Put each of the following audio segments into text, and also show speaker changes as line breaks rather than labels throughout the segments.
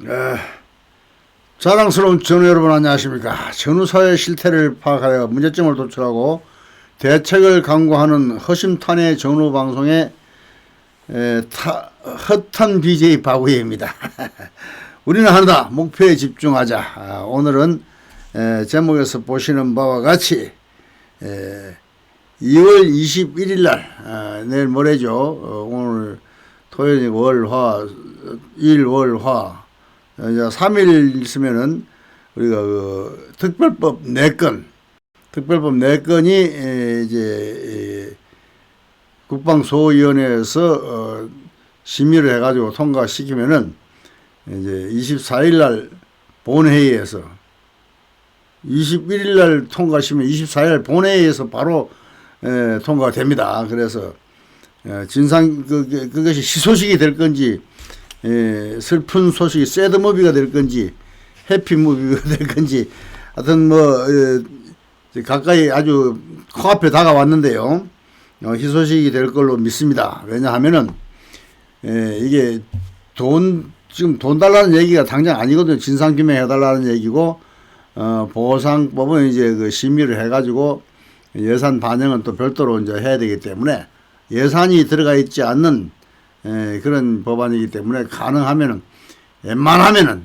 에, 자랑스러운 전우 여러분 안녕하십니까. 전우사의 실태를 파악하여 문제점을 도출하고 대책을 강구하는 허심탄회 전우 방송의 헛한 BJ 바구예입니다. 우리는 하나다. 목표에 집중하자. 오늘은 제목에서 보시는 바와 같이 2월 21일 날 내일 모레죠. 오늘 토요일 월화 일월화 이제 3일 있으면은 우리가 그 특별법 4건 이제 국방소위원회에서 심의를 해가지고 통과시키면은 이제 24일 날 본회의에서 21일 날 통과시면 24일 날 본회의에서 바로 통과가 됩니다. 그래서 그것이 희소식이 될 건지 슬픈 소식이 새드무비가 될 건지 해피무비가 될 건지 하여튼 가까이 아주 코앞에 다가왔는데요. 희소식이 될 걸로 믿습니다. 왜냐하면은 이게 지금 돈 달라는 얘기가 당장 아니거든요. 진상규명 해달라는 얘기고 보상법은 이제 그 심의를 해가지고 예산 반영은 또 별도로 이제 해야 되기 때문에 예산이 들어가 있지 않는 그런 법안이기 때문에 가능하면은 웬만하면은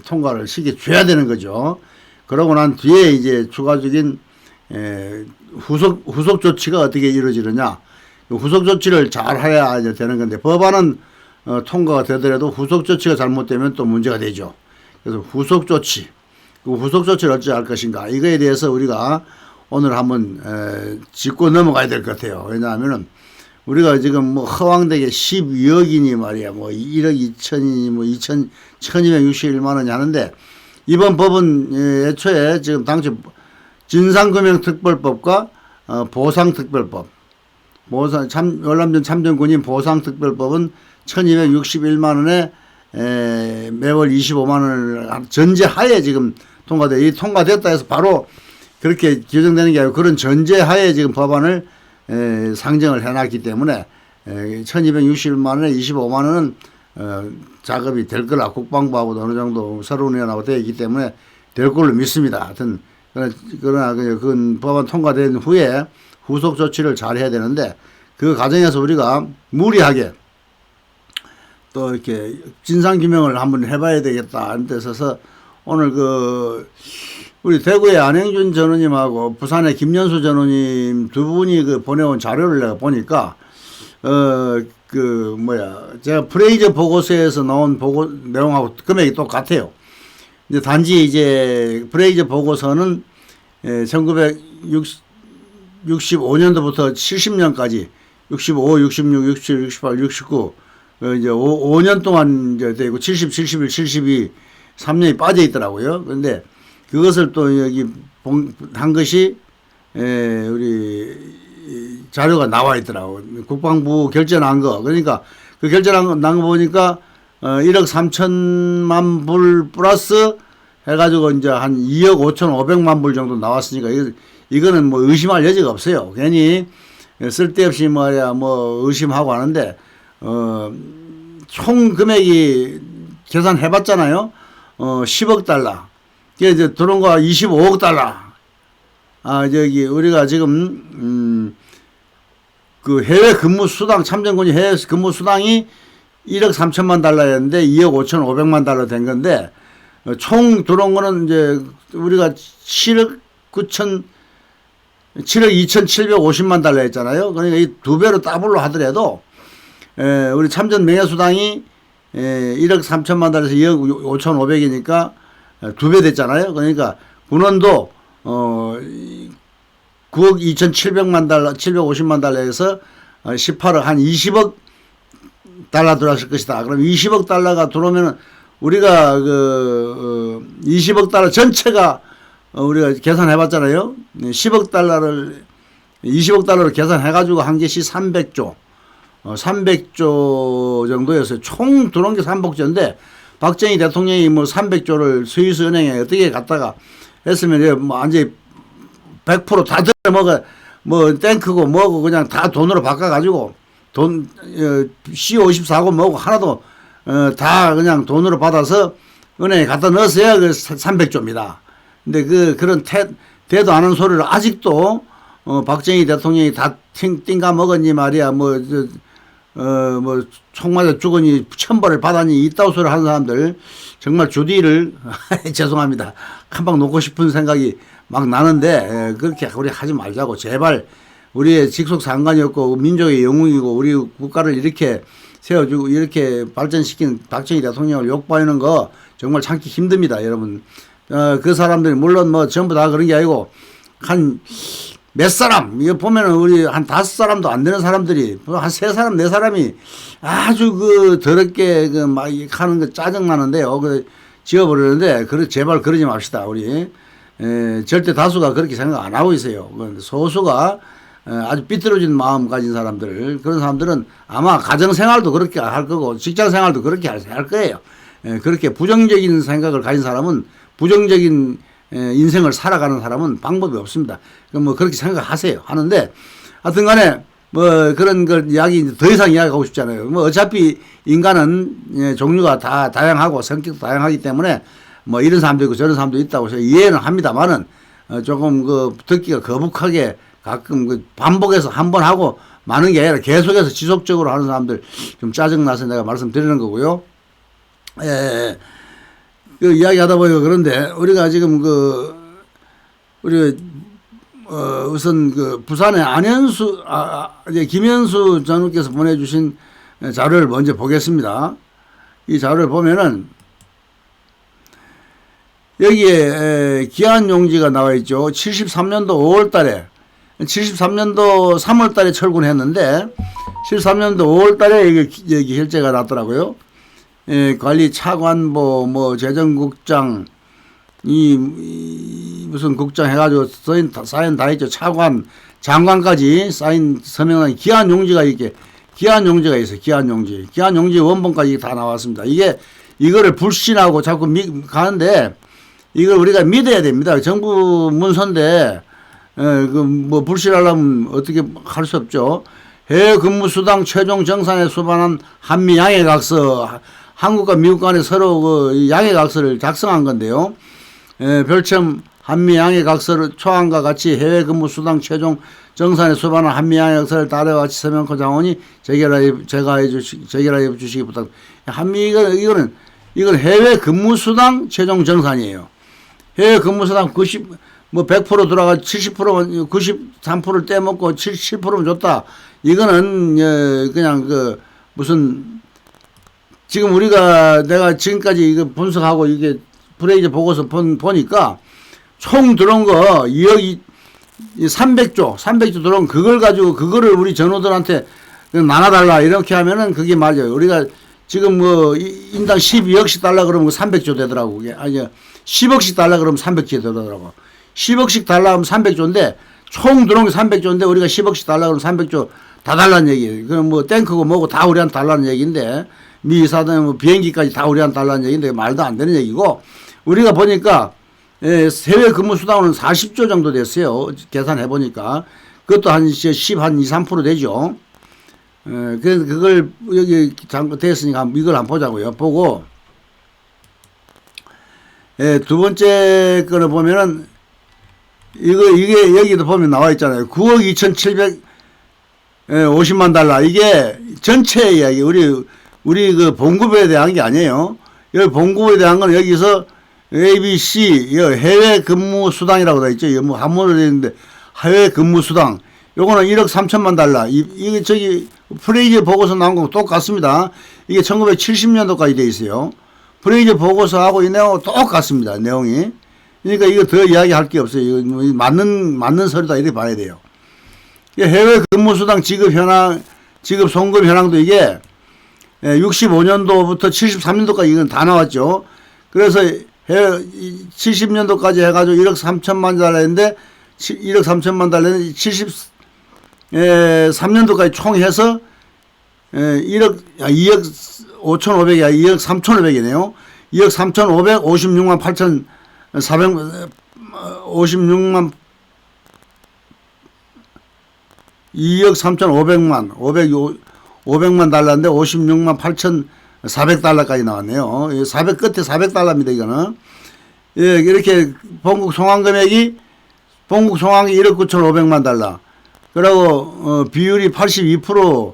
통과를 시켜줘야 되는 거죠. 그러고 난 뒤에 이제 추가적인 후속 조치가 어떻게 이루어지느냐, 후속 조치를 잘 해야 이제 되는 건데 법안은 통과가 되더라도 후속 조치가 잘못되면 또 문제가 되죠. 그래서 후속 조치를 어찌 할 것인가, 이거에 대해서 우리가 오늘 한번 짚고 넘어가야 될 것 같아요. 왜냐하면은 우리가 지금 허황되게 12억이니 말이야, 1억 2천이니 1261만 원이 하는데, 이번 법은 애초에 지금 당초 진상규명특별법과 보상특별법, 월남전 참전군인 보상특별법은 1261만 원에 매월 25만 원을 전제하에 지금 통과됐다 해서 바로 그렇게 규정되는 게 아니고, 그런 전제하에 지금 법안을 상정을 해놨기 때문에 1261만 원에 25만 원은 작업이 될 거라, 국방부하고도 어느 정도 서론위원하고 되어 있기 때문에 될 걸로 믿습니다. 하여튼 그러나 그 법안 통과된 후에 후속 조치를 잘 해야 되는데, 그 과정에서 우리가 무리하게 또 이렇게 진상규명을 한번 해봐야 되겠다 하는 데 있어서 오늘 우리 대구의 안행준 전우님하고 부산의 김연수 전우님 두 분이 보내온 자료를 내가 보니까 제가 프레이저 보고서에서 나온 내용하고 금액이 똑같아요. 이제 단지 이제 프레이저 보고서는 1965년도부터 70년까지 65, 66, 67, 68, 69 이제 5년 동안 이제 되고 70, 71, 72 3년이 빠져 있더라고요. 그런데 그것을 또 여기 한 것이 우리 자료가 나와 있더라고. 국방부 결제한 거. 그러니까 그 결제한 거 보니까 1억 3천만 불 플러스 해가지고 이제 한 2억 5천 5백만 불 정도 나왔으니까 이거는 의심할 여지가 없어요. 괜히 쓸데없이 의심하고 하는데 총 금액이 계산해봤잖아요. 10억 달러. 이게 이제 들어온 거 25억 달러. 우리가 지금 그 해외 근무 수당, 참전군이 해외 근무 수당이 1억 3천만 달러였는데 2억 5천 5백만 달러 된 건데, 총 들어온 거는 이제 우리가 7억 2,750만 달러 했잖아요. 그러니까 이 두 배로 더블로 하더라도 우리 참전 명예수당이 1억 3천만 달러에서 2억 5천 5백이니까 두 배 됐잖아요. 그러니까 군원도 9억 2,700만 달러, 750만 달러에서 18억, 한 20억 달러 들어왔을 것이다. 그럼 20억 달러가 들어오면은 우리가 20억 달러 전체가 우리가 계산해 봤잖아요. 20억 달러로 계산해가지고 한 개씩 300조 정도였어요. 총 들어온 게 300조인데, 박정희 대통령이 300조를 스위스 은행에 어떻게 갖다가 했으면 완전히 100% 다 들어먹어, 탱크고 뭐고 그냥 다 돈으로 바꿔가지고 C54고 뭐고 하나도 다 그냥 돈으로 받아서 은행에 갖다 넣었어야 그 300조입니다. 근데 그런 대도 않은 소리를 아직도 박정희 대통령이 다 띵가 먹었니 말이야, 뭐 총 맞아 죽으니 천벌을 받았니 이따위 소리 하는 사람들 정말 주디를 죄송합니다. 한 방 놓고 싶은 생각이 막 나는데 그렇게 우리 하지 말자고 제발. 우리의 직속 상관이었고 민족의 영웅이고 우리 국가를 이렇게 세워주고 이렇게 발전시킨 박정희 대통령을 욕보이는 거 정말 참기 힘듭니다, 여러분. 그 사람들이 물론 뭐 전부 다 그런 게 아니고 한 몇 사람, 이거 보면은 우리 한 5사람도 안 되는 사람들이 한 3사람 4사람이 아주 그 더럽게 그 막 하는 거 짜증 나는데요. 그 지어버리는데 제발 그러지 맙시다, 우리. 절대 다수가 그렇게 생각 안 하고 있어요. 소수가 아주 삐뚤어진 마음 가진 사람들, 그런 사람들은 아마 가정생활도 그렇게 할 거고 직장생활도 그렇게 할 거예요. 그렇게 부정적인 생각을 가진 사람은 부정적인 인생을 살아가는 사람은 방법이 없습니다. 뭐 그렇게 생각하세요. 하는데 하여튼 간에 뭐 그런 걸 더 이상 이야기하고 싶지 않아요. 뭐 어차피 인간은 종류가 다 다양하고 성격도 다양하기 때문에 뭐 이런 사람도 있고 저런 사람도 있다고 제가 이해는 합니다만은 조금 그 듣기가 거북하게 가끔 그 반복해서 한 번 하고 많은 게 아니라 계속해서 지속적으로 하는 사람들 좀 짜증나서 내가 말씀드리는 거고요. 그 이야기 하다 보니까 그런데 우리가 지금 우선 그 부산의 안현수, 이제 김현수 전우께서 보내주신 자료를 먼저 보겠습니다. 이 자료를 보면은 여기에 기한용지가 나와 있죠. 73년도 5월 달에 73년도 3월 달에 철군했는데 73년도 5월 달에 여기 결재가 났더라고요. 관리 차관보 뭐 재정국장 무슨 국장 해가지고 사인 다 했죠. 차관 장관까지 사인 서명한 기한용지가 있어요. 기한용지 원본까지 다 나왔습니다. 이거를 불신하고 자꾸 가는데 이걸 우리가 믿어야 됩니다. 정부 문서인데 뭐 불신하려면 어떻게 할 수 없죠. 해외 근무 수당 최종 정산에 수반한 한미 양해각서, 한국과 미국 간에 서로 그 양해각서를 작성한 건데요. 별첨 한미 양해각서를 초안과 같이 해외 근무 수당 최종 정산에 수반한 한미 양해각서를 다르와 같이 서명코 장원이 제결하여 주시기 부탁. 이거는 해외 근무 수당 최종 정산이에요. 해외 근무 수당 100% 들어가 70%, 93%를 떼먹고 7%는 줬다. 이거는 그냥 무슨 지금 내가 지금까지 이거 분석하고 이게 브레이즈 보고서 보니까 총 들어온 거 2억 300조 들어온 그걸 가지고 그거를 우리 전우들한테 나눠달라 이렇게 하면은 그게 맞아요. 우리가 지금 뭐 인당 12억씩 달라 그러면 300조 되더라고. 그게 아니 10억씩 달라 그러면 300조 되더라고. 10억씩 달라 하면 300조인데 총 들어온 게 300조인데 우리가 10억씩 달라 그러면 300조 다 달라는 얘기예요. 그럼 뭐 탱크고 뭐고 다 우리한테 달라는 얘기인데 미사든 뭐 비행기까지 다 우리한테 달라는 얘기인데 말도 안 되는 얘기고 우리가 보니까 해외 근무 수당은 40조 정도 됐어요. 계산해 보니까 그것도 한 2, 3% 되죠. 그래서 그걸 여기 됐으니까 이걸 한번 보자고요. 보고 두 번째 거를 보면은 이게 여기도 보면 나와 있잖아요. 9억 2,750만 달러. 이게 전체 이야기. 우리 그 봉급에 대한 게 아니에요. 여기 봉급에 대한 건 여기서 ABC, 해외 근무 수당이라고 돼 있죠. 뭐 한문으로 되어 있는데 해외 근무 수당. 요거는 1억 3천만 달러. 이게 프레이즈 보고서 나온 거 똑같습니다. 이게 1970년도까지 돼 있어요. 프레이즈 보고서하고 이 내용하고 똑같습니다. 내용이. 그러니까 이거 더 이야기할 게 없어요. 이거 맞는 서류다 이렇게 봐야 돼요. 해외 근무수당 지급 송금 현황도 이게 65년도부터 73년도까지 이건 다 나왔죠. 그래서 70년도까지 해가지고 1억 3천만 달러인데 1억 3천만 달러는 73년도까지 총 해서 2억 5,500이 아니라 2억 3,500이네요. 2억 3,556만 8,456만 2억 3,500만 500만 달러인데 56만 400달러까지 나왔네요. 400 끝에 400달러입니다, 이거는. 예, 이렇게 본국 송환 금액이 본국 송환이 1억 9,500만 달러. 그리고 비율이 82%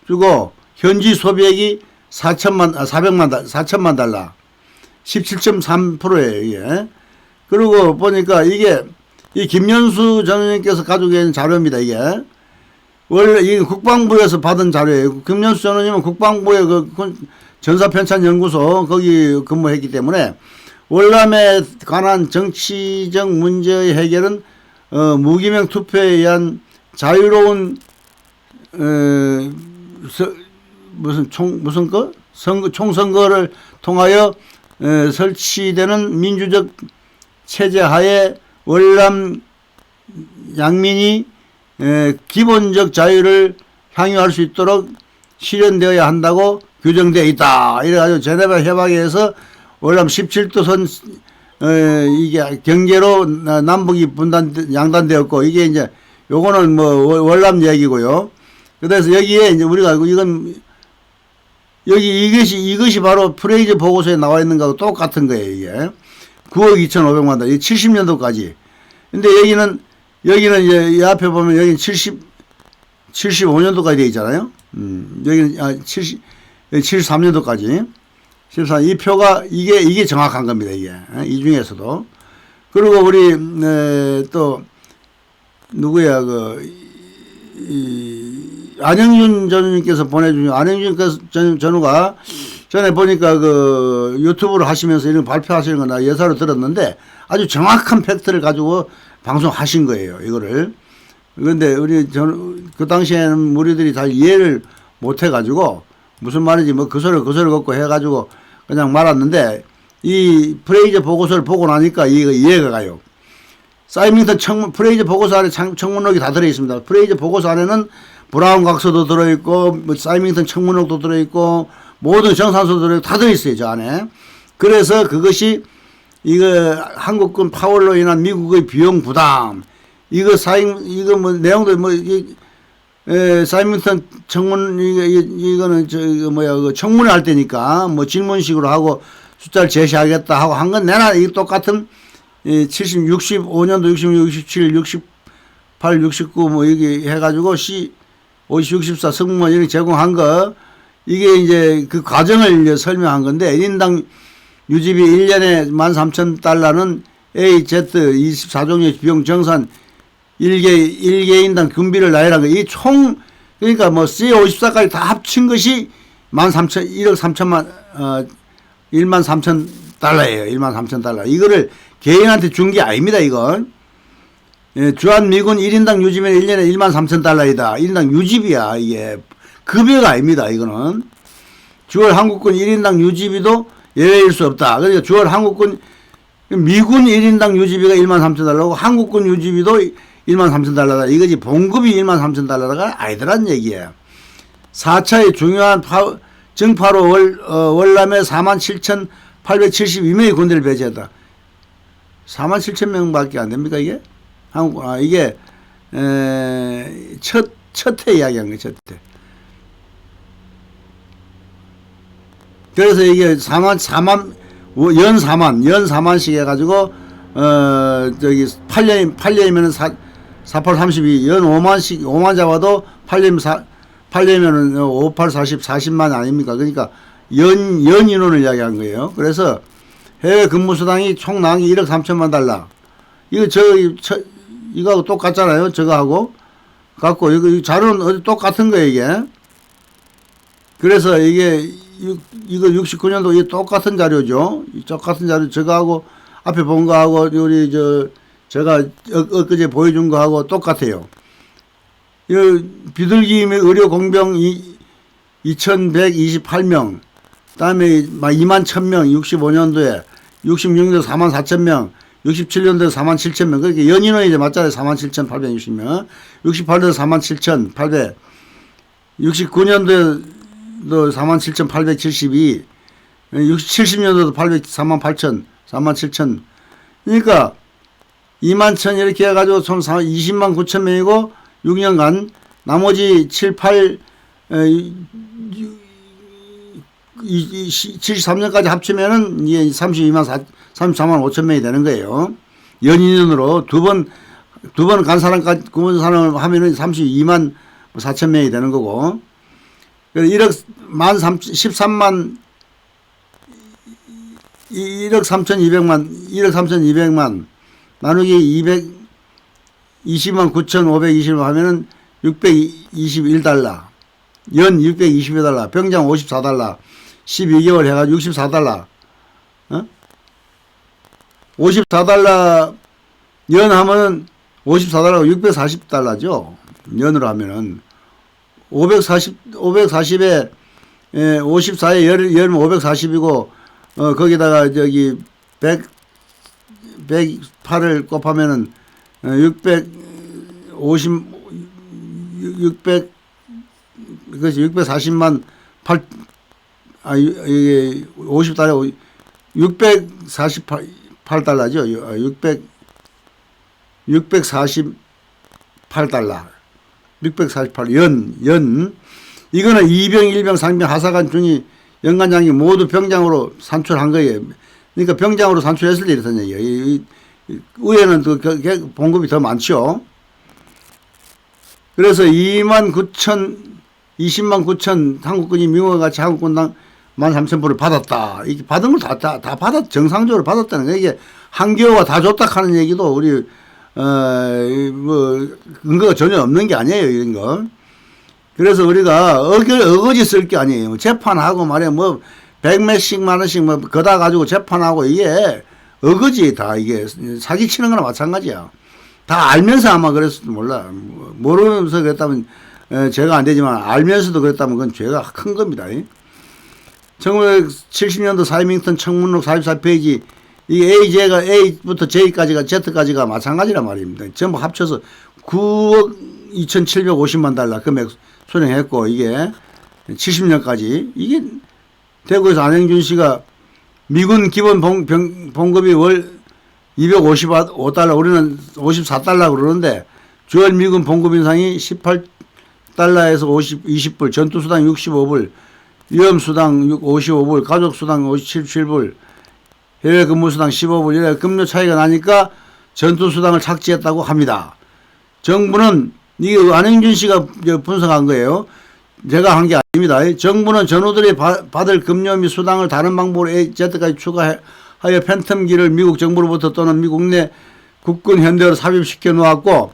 주고 현지 소비액이 4천만 달러. 17.3%예요, 이게. 그리고 보니까 이게 이 김연수 전 의원님께서 가지고 계신 자료입니다, 이게. 원래 이게 국방부에서 받은 자료예요. 김연수 전 의원님은 국방부의 그 전사편찬연구소 거기 근무했기 때문에 월남에 관한 정치적 문제의 해결은 무기명 투표에 의한 자유로운 총선거를 통하여 설치되는 민주적 체제 하에 월남 양민이 기본적 자유를 향유할 수 있도록 실현되어야 한다고 규정되어 있다. 이래가지고 제네바 협약에서 월남 17도선 이게 경계로 남북이 양단되었고, 이게 이제 요거는 뭐 월남 얘기고요. 그래서 여기에 이제 우리가 이건 여기 이것이 바로 프레이즈 보고서에 나와 있는 거하고 똑같은 거예요, 이게. 9억 2,500만 달러. 70년도까지. 근데 여기는 이제 이 앞에 보면 여기는 75년도까지 되어 있잖아요. 여기는 73년도까지. 14. 이 표가 이게 정확한 겁니다, 이게. 이 중에서도. 그리고 우리 또 누구야, 안영준 전우님께서 보내주신, 안영준 전우가 전에 보니까 유튜브를 하시면서 이런 발표하시는 거 나 예사로 들었는데 아주 정확한 팩트를 가지고 방송하신 거예요, 이거를. 그런데 그 당시에는 우리들이 잘 이해를 못 해가지고 무슨 말인지 뭐 그 소리 걷고 해가지고 그냥 말았는데, 이 프레이저 보고서를 보고 나니까 이해가 가요. 사이밍턴 프레이저 보고서 안에 청문록이 다 들어있습니다. 프레이저 보고서 안에는 브라운 각서도 들어있고, 뭐 사이밍턴 청문록도 들어있고, 모든 정산서도 들어있고, 다 들어있어요, 저 안에. 그래서 그것이, 한국군 파월로 인한 미국의 비용 부담, 이거 뭐, 내용도 뭐, 사이밍턴 이거는 청문회 할 때니까, 뭐, 질문식으로 하고, 숫자를 제시하겠다 하고 한 건 내나, 이 똑같은, 65년도 66, 67, 68, 69, 뭐, 여기 해가지고, 50, 64 승무원 이렇게 제공한 거, 이게 이제 그 과정을 이제 설명한 건데, 1인당 유지비 1년에 13,000달러는 AZ 24종류 비용 정산 1개인당 군비를 나열한 거. 이 그러니까 뭐 C54까지 다 합친 것이 1억 3천만, 13,000달러예요. 13,000달러. 이거를 개인한테 준 게 아닙니다, 이건. 예, 주한미군 1인당 유지비는 1년에 13,000달러이다. 1인당 유지비야, 이게. 급여가 아닙니다, 이거는. 주월 한국군 1인당 유지비도 예외일 수 없다. 그러니까 주월 미군 1인당 유지비가 13,000달러고 한국군 유지비도 13,000달러다. 이거지. 봉급이 13,000달러가 아니더란 얘기예요. 4차의 중요한 정파로 월남에 47,872명의 군대를 배치했다. 47,000명밖에 안 됩니까, 이게? 이게, 첫 해 이야기한 거예요, 첫 해. 그래서 이게 4만씩 해가지고, 8년이면은 48, 32, 연 5만 잡아도 8년이면은 58, 40만 아닙니까? 그러니까 연 인원을 이야기한 거예요. 그래서 해외 근무수당이 총 나온 게 1억 3천만 달러. 이거하고 똑같잖아요. 저거하고. 갖고, 이거 자료는 어디 똑같은 거예요, 이게. 그래서 이거 69년도 이게 똑같은 자료죠. 똑같은 자료, 저거하고, 앞에 본 거하고, 제가 엊그제 보여준 거하고 똑같아요. 비둘기임의 의료 공병 2,128명, 그 다음에 21,000명, 65년도에, 66년도 44,000명, 67년도에 47,000명, 그렇게 연인원이 이제 맞잖아요. 47,860명, 68년도 47,800, 69년도에 47,872, 70년도도 48,000, 그러니까 21,000 이렇게 해가지고 총 20만 9천 명이고 6년간 나머지 7, 8 73년까지 합치면은 이게 34만 5천 명이 되는 거예요. 연인으로 두 번 간 사람까지, 구원 사람을 하면은 32만 4천 명이 되는 거고. 13만, 1억 3,200만 나누기 220만 9,520만 하면은 621달러. 연 621달러. 병장 54달러. 12개월 해가지고 64달러. 54달러 연 하면은 54달러가 640달러죠. 연으로 하면은 540에 54에 열면 540이고 거기다가 저기 108을 곱하면은 640만 8 이게 50달러 648달러죠. 648달러. 648 연. 이거는 이병, 일병, 상병, 하사관, 중위, 연간 장교 모두 병장으로 산출한 거예요. 그러니까 병장으로 산출했을 때 이랬던 얘기예요. 의회는 봉급이 더 많죠. 그래서 20만 9천 한국군이 미국과 같이 한국군당 13,000불을 받았다. 이게 받은 걸 다 정상적으로 받았다는 거예요. 이게 한교가 다 줬다 하는 얘기도 우리 근거가 전혀 없는 게 아니에요, 이런 거. 그래서 우리가 어거지 쓸 게 아니에요. 재판하고 말이야, 백몇십만 원씩 거다 가지고 재판하고 이게 어거지 다 이게 사기치는 거나 마찬가지야. 다 알면서 아마 그랬을지도 몰라. 모르면서 그랬다면 죄가 안 되지만 알면서도 그랬다면 그건 죄가 큰 겁니다. 1970년도 사이밍턴 청문록 44페이지 이 A부터 J까지가 Z까지가 마찬가지란 말입니다. 전부 합쳐서 9억 2,750만 달러 금액 수령했고 이게 70년까지 이게 대구에서 안행준 씨가 미군 기본 봉급이 월 255달러 우리는 54달러 그러는데 주월 미군 봉급 인상이 18달러에서 20불 전투수당 65불 위험수당 55불 가족수당 57불 해외 근무수당 15불 이래 급료 차이가 나니까 전투수당을 삭제했다고 합니다. 정부는 이게 안행준 씨가 분석한 거예요. 제가 한 게 아닙니다. 정부는 전우들이 받을 급료 및 수당을 다른 방법으로 Z까지 추가하여 팬텀기를 미국 정부로부터 또는 미국 내 국군 현대로 삽입시켜 놓았고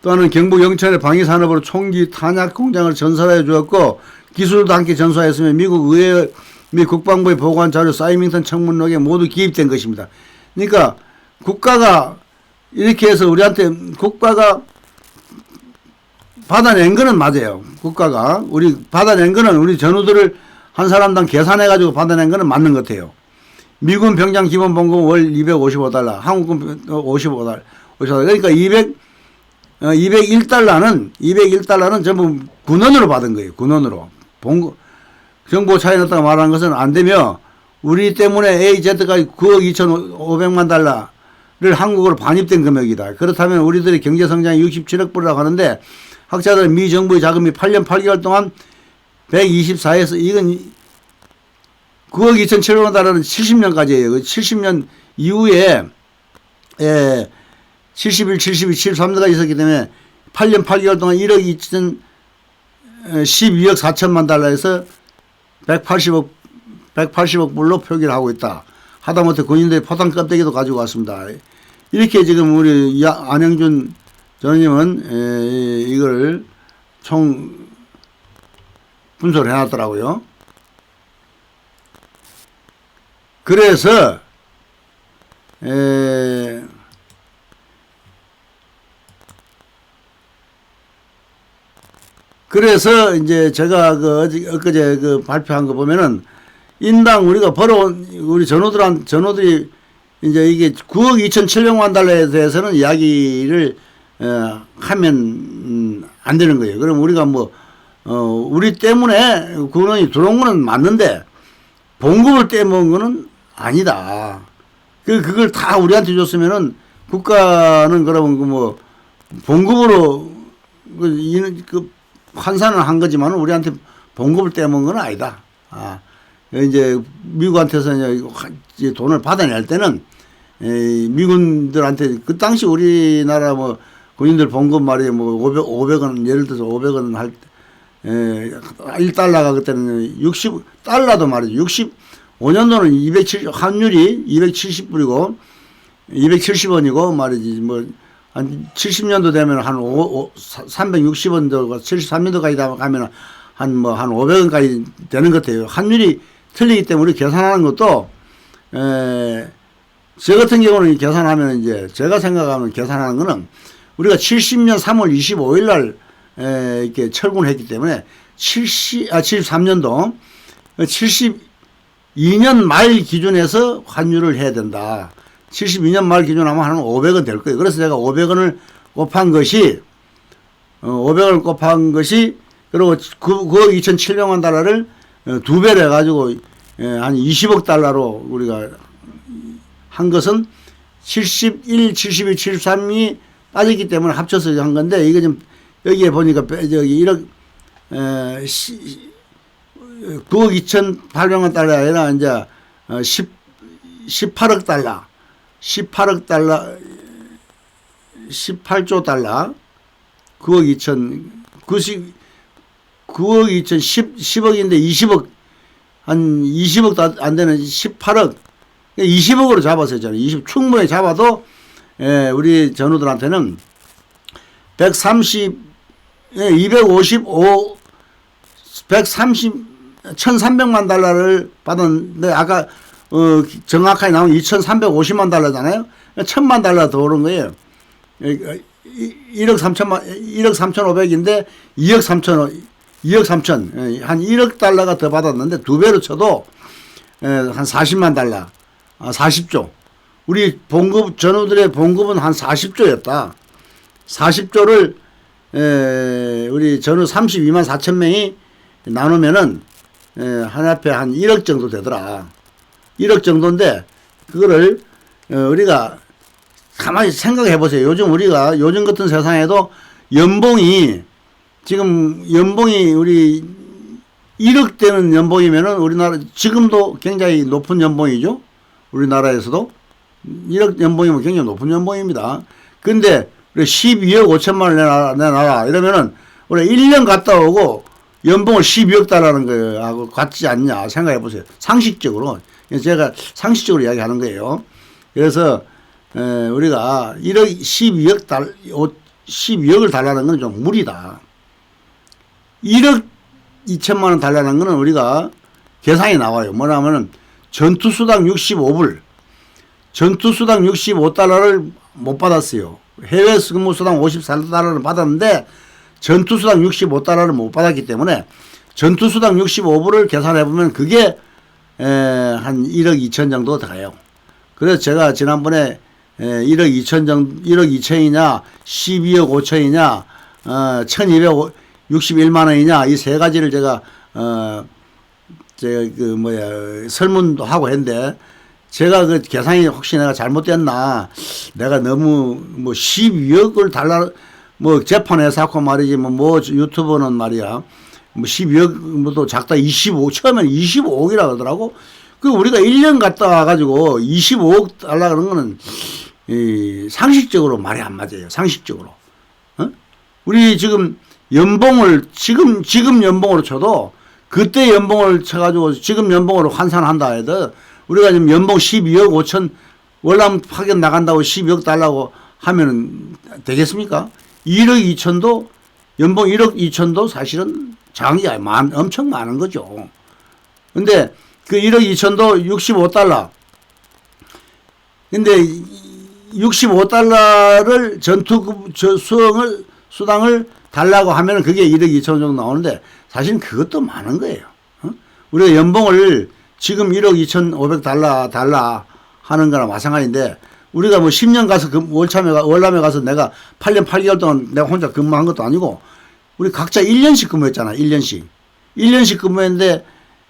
또는 경북 영천의 방위산업으로 총기 탄약 공장을 전설해 주었고 기술도 함께 전수하였으며 미국 의회 및 국방부의 보고한 자료 사이밍턴 청문록에 모두 기입된 것입니다. 그러니까 국가가 이렇게 해서 우리한테 국가가 받아낸 거는 맞아요. 국가가 우리 받아낸 거는 우리 전우들을 한 사람당 계산해 가지고 받아낸 거는 맞는 것 같아요. 미군 병장 기본 봉급 월 255달러, 한국군 55달러. 그러니까 201달러는 전부 군원으로 받은 거예요. 군원으로. 정보 차이 났다고 말하는 것은 안 되며 우리 때문에 AZ까지 9억 2,500만 달러를 한국으로 반입된 금액이다. 그렇다면 우리들의 경제성장이 67억 불이라고 하는데 학자들은 미 정부의 자금이 8년 8개월 동안 124에서 이건 9억 2,700만 달러는 70년까지예요. 70년 이후에 71, 72, 73년까지 있었기 때문에 8년 8개월 동안 1억 12억 4천만 달러에서 180억 불로 표기를 하고 있다. 하다못해 군인들이 포탄 껍데기도 가지고 왔습니다. 이렇게 지금 우리 안영준 전님은 이걸 총 분석을 해놨더라고요. 그래서 이제 제가 엊그제 발표한 거 보면은 인당 우리가 벌어온 우리 전우들이 이제 이게 9억 2,700만 달러에 대해서는 이야기를 하면 안 되는 거예요. 그럼 우리가 우리 때문에 군원이 들어온 거는 맞는데 봉급을 떼먹은 거는 아니다. 그걸 다 우리한테 줬으면은 국가는 그러면 봉급으로 환산을 한 거지만 우리한테 봉급을 떼먹은 건 아니다. 이제 미국한테서 이제 돈을 받아낼 때는 미군들한테 그 당시 우리나라 뭐 군인들 봉급 말이에요. 뭐 500원 예를 들어서 500원 할 1달러가 그때는 60달러도 말이죠. 65년도는 270 환율이 270불이고 270원이고 말이지 뭐 한 70년도 되면 한 360원도 73년도까지 가면 한 500원까지 되는 것 같아요. 환율이 틀리기 때문에 우리 계산하는 것도 저 같은 경우는 계산하면 이제 제가 생각하는 계산하는 거는 우리가 70년 3월 25일 날 이렇게 철군을 했기 때문에 73년도 72년 말 기준에서 환율을 해야 된다. 72년 말 기준 하면 한 500원 될 거예요. 그래서 제가 500원을 곱한 것이, 500원을 곱한 것이, 그리고 9억 2,700만 달러를 두 배를 해가지고, 한 20억 달러로 우리가 한 것은 71, 72, 73이 빠졌기 때문에 합쳐서 한 건데, 이게 좀, 여기에 보니까, 저기 1억, 9억 2,800만 달러가 아니라 이제, 18억 달러. 18억 달러, 18조 달러, 9억 2천, 9억 2천, 10억인데 20억, 한 20억도 안 되는 18억, 20억으로 잡았어요. 저는 20, 충분히 잡아도, 우리 전우들한테는 130, 255, 130, 1,300만 달러를 받았는데, 아까 정확하게 나오면 2,350만 달러잖아요. 1,000만 달러 더 오른 거예요. 1억 3천만, 1억 3,500인데 2억 3천, 2억 3천, 한 1억 달러가 더 받았는데 두 배로 쳐도 한 40만 달러, 40조. 우리 봉급, 전우들의 봉급은 한 40조였다. 40조를 우리 전우 32만 4천 명이 나누면은 한 앞에 한 1억 정도 되더라. 1억 정도인데 그거를 우리가 가만히 생각해 보세요. 요즘 우리가 요즘 같은 세상에도 연봉이 지금 연봉이 우리 1억 되는 연봉이면은 우리나라 지금도 굉장히 높은 연봉이죠. 우리나라에서도 1억 연봉이면 굉장히 높은 연봉입니다. 근데 우리 12억 5천만 원 내놔라 이러면은 우리 1년 갔다 오고 연봉을 12억 달라는 거예요. 하고 같지 않냐 생각해 보세요. 상식적으로. 제가 상식적으로 이야기하는 거예요. 그래서 우리가 1억 12억을 달라는 건 좀 무리다. 1억 2천만 원 달라는 거는 우리가 계산이 나와요. 뭐냐면은 전투수당 65불, 전투수당 65달러를 못 받았어요. 해외 근무수당 54달러를 받았는데 전투수당 65달러를 못 받았기 때문에 전투수당 65불을 계산해보면 그게 한 1억 2천 정도 돼요. 그래서 제가 지난번에 1억 2천 정도, 1억 2천이냐, 12억 5천이냐, 1261만 원이냐, 이 세 가지를 제가, 설문도 하고 했는데, 제가 그 계산이 혹시 내가 잘못됐나, 내가 너무 12억을 재판에서 하고 말이지, 유튜버는 말이야. 12억도 작다 처음에는 25억이라 그러더라고. 그 우리가 1년 갔다 와가지고 25억 달라 그런 거는 상식적으로 말이 안 맞아요. 상식적으로. 우리 지금 연봉을 지금 연봉으로 쳐도 그때 연봉을 쳐가지고 지금 연봉으로 환산한다 해도 우리가 지금 연봉 12억 5천 월남 파견 나간다고 12억 달라고 하면은 되겠습니까? 1억 2천도 연봉 1억 2천도 사실은 장이 엄청 많은 거죠. 근데 그 1억 2천도 65달러. 근데 65달러를 수당을 달라고 하면 그게 1억 2천 정도 나오는데 사실 그것도 많은 거예요. 우리가 연봉을 지금 1억 2,500달러 하는 거나 마찬가지인데 우리가 10년 가서 월남에 가서 내가 8년 8개월 동안 내가 혼자 근무한 것도 아니고 우리 각자 1년씩 근무했잖아. 1년씩. 1년씩 근무했는데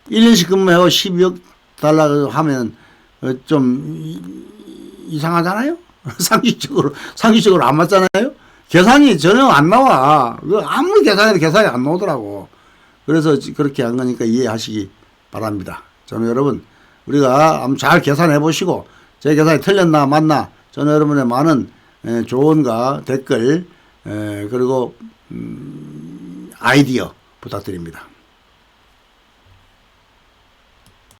1년씩 근무하고 12억 달러 하면 좀 이상하잖아요. 상식적으로 안 맞잖아요. 계산이 전혀 안 나와. 아무리 계산해도 계산이 안 나오더라고. 그래서 그렇게 한 거니까 이해하시기 바랍니다. 저는 여러분 우리가 한번 잘 계산해 보시고 제 계산이 틀렸나 맞나 저는 여러분의 많은 조언과 댓글 그리고 아이디어 부탁드립니다.